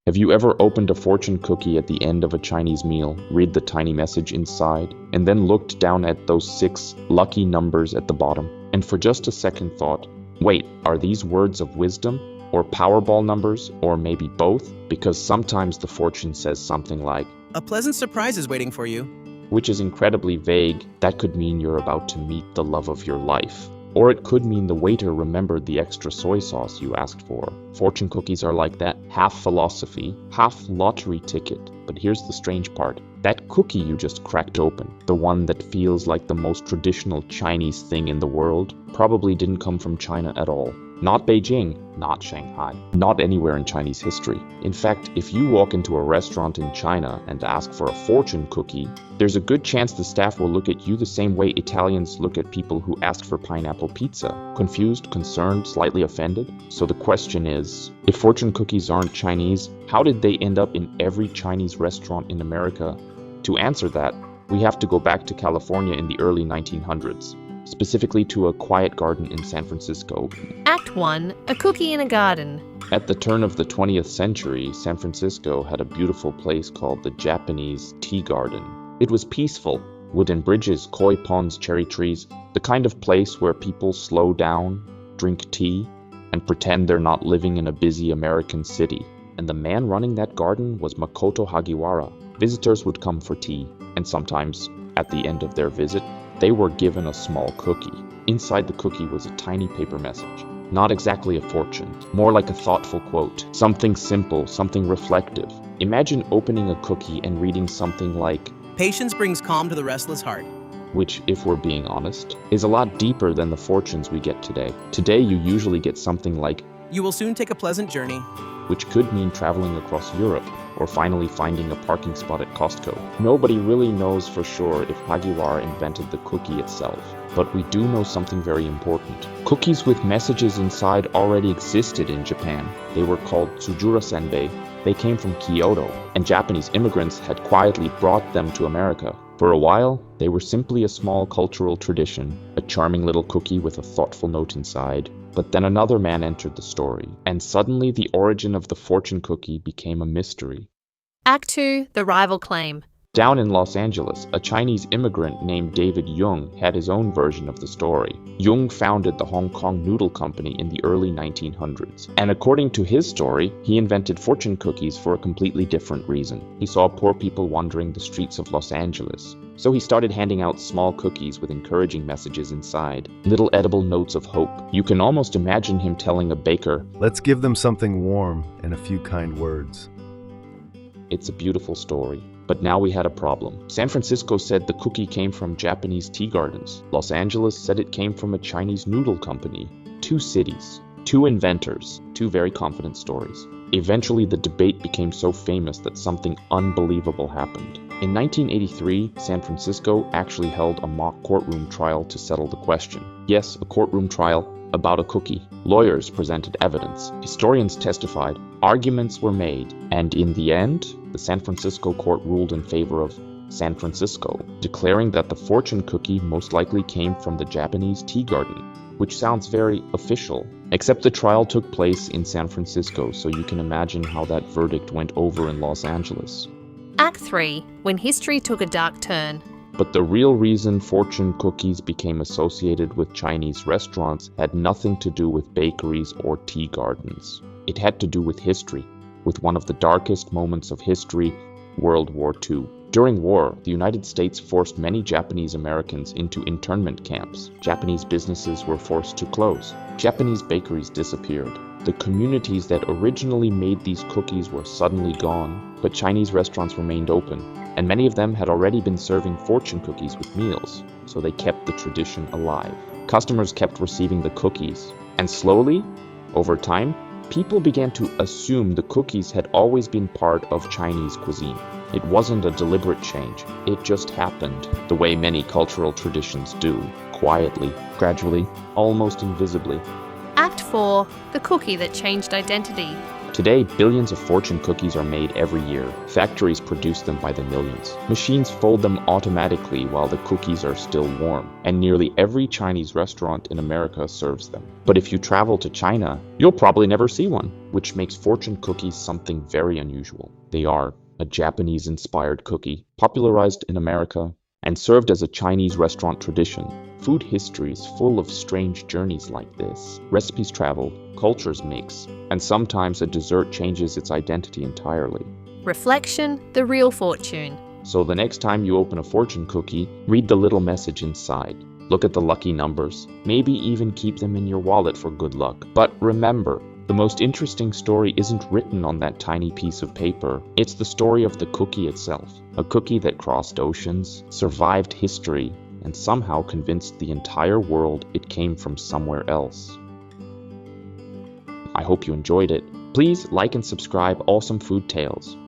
Have you ever opened a fortune cookie at the end of a Chinese meal, read the tiny message inside, and then looked down at those 6 lucky numbers at the bottom, and for just a second thought, wait, are these words of wisdom? Or Powerball numbers? Or maybe both? Because sometimes the fortune says something like, "A pleasant surprise is waiting for you." which is incredibly vague. That could mean you're about to meet the love of your life. Or it could mean the waiter remembered the extra soy sauce you asked for. Fortune cookies are like that, half philosophy, half lottery ticket. But here's the strange part. That cookie you just cracked open, the one that feels like the most traditional Chinese thing in the world, probably didn't come from China at all. Not Beijing, not Shanghai, not anywhere in Chinese history. In fact, if you walk into a restaurant in China and ask for a fortune cookie, there's a good chance the staff will look at you the same way Italians look at people who ask for pineapple pizza. Confused, concerned, slightly offended? So the question is, if fortune cookies aren't Chinese, how did they end up in every Chinese restaurant in America? To answer that, we have to go back to California in the early 1900s. Specifically to a quiet garden in San Francisco. Act 1. A cookie in a garden. At the turn of the 20th century, San Francisco had a beautiful place called the Japanese Tea Garden. It was peaceful, wooden bridges, koi ponds, cherry trees, the kind of place where people slow down, drink tea, and pretend they're not living in a busy American city. And the man running that garden was Makoto Hagiwara. Visitors would come for tea, and sometimes, at the end of their visit, they were given a small cookie. Inside the cookie was a tiny paper message. Not exactly a fortune, more like a thoughtful quote. Something simple, something reflective. Imagine opening a cookie and reading something like, "Patience brings calm to the restless heart." which, if we're being honest, is a lot deeper than the fortunes we get today. Today you usually get something like, "You will soon take a pleasant journey." which could mean traveling across Europe, or finally finding a parking spot at Costco. Nobody really knows for sure if Hagiwara invented the cookie itself, but we do know something very important. Cookies with messages inside already existed in Japan. They were called tsujura senbei. They came from Kyoto, and Japanese immigrants had quietly brought them to America. For a while, they were simply a small cultural tradition, a charming little cookie with a thoughtful note inside. But then another man entered the story, and suddenly the origin of the fortune cookie became a mystery. Act 2. The rival claim. Down in Los Angeles, a Chinese immigrant named David Jung had his own version of the story. Jung founded the Hong Kong Noodle Company in the early 1900s. And according to his story, he invented fortune cookies for a completely different reason. He saw poor people wandering the streets of Los Angeles. So he started handing out small cookies with encouraging messages inside, little edible notes of hope. You can almost imagine him telling a baker, "Let's give them something warm and a few kind words." It's a beautiful story. But now we had a problem. San Francisco said the cookie came from Japanese tea gardens. Los Angeles said it came from a Chinese noodle company. 2 cities, 2 inventors, 2 very confident stories. Eventually, the debate became so famous that something unbelievable happened. In 1983, San Francisco actually held a mock courtroom trial to settle the question. Yes, a courtroom trial about a cookie. Lawyers presented evidence, historians testified, arguments were made, and in the end, the San Francisco court ruled in favor of San Francisco, declaring that the fortune cookie most likely came from the Japanese tea garden, which sounds very official. Except the trial took place in San Francisco, so you can imagine how that verdict went over in Los Angeles. Act 3. When history took a dark turn. But the real reason fortune cookies became associated with Chinese restaurants had nothing to do with bakeries or tea gardens. It had to do with history, with one of the darkest moments of history, World War II. During war, the United States forced many Japanese Americans into internment camps. Japanese businesses were forced to close. Japanese bakeries disappeared. The communities that originally made these cookies were suddenly gone, but Chinese restaurants remained open, and many of them had already been serving fortune cookies with meals, so they kept the tradition alive. Customers kept receiving the cookies, and slowly, over time, people began to assume the cookies had always been part of Chinese cuisine. It wasn't a deliberate change, it just happened, the way many cultural traditions do, quietly, gradually, almost invisibly. Act 4. The cookie that changed identity. Today, billions of fortune cookies are made every year. Factories produce them by the millions. Machines fold them automatically while the cookies are still warm, and nearly every Chinese restaurant in America serves them. But if you travel to China, you'll probably never see one, which makes fortune cookies something very unusual. They are a Japanese-inspired cookie, popularized in America, and served as a Chinese restaurant tradition. Food history is full of strange journeys like this. Recipes travel, cultures mix, and sometimes a dessert changes its identity entirely. Reflection, the real fortune. So the next time you open a fortune cookie, read the little message inside. Look at the lucky numbers. Maybe even keep them in your wallet for good luck. But remember, the most interesting story isn't written on that tiny piece of paper. It's the story of the cookie itself. A cookie that crossed oceans, survived history, and somehow convinced the entire world it came from somewhere else. I hope you enjoyed it. Please like and subscribe Awesome Food Tales.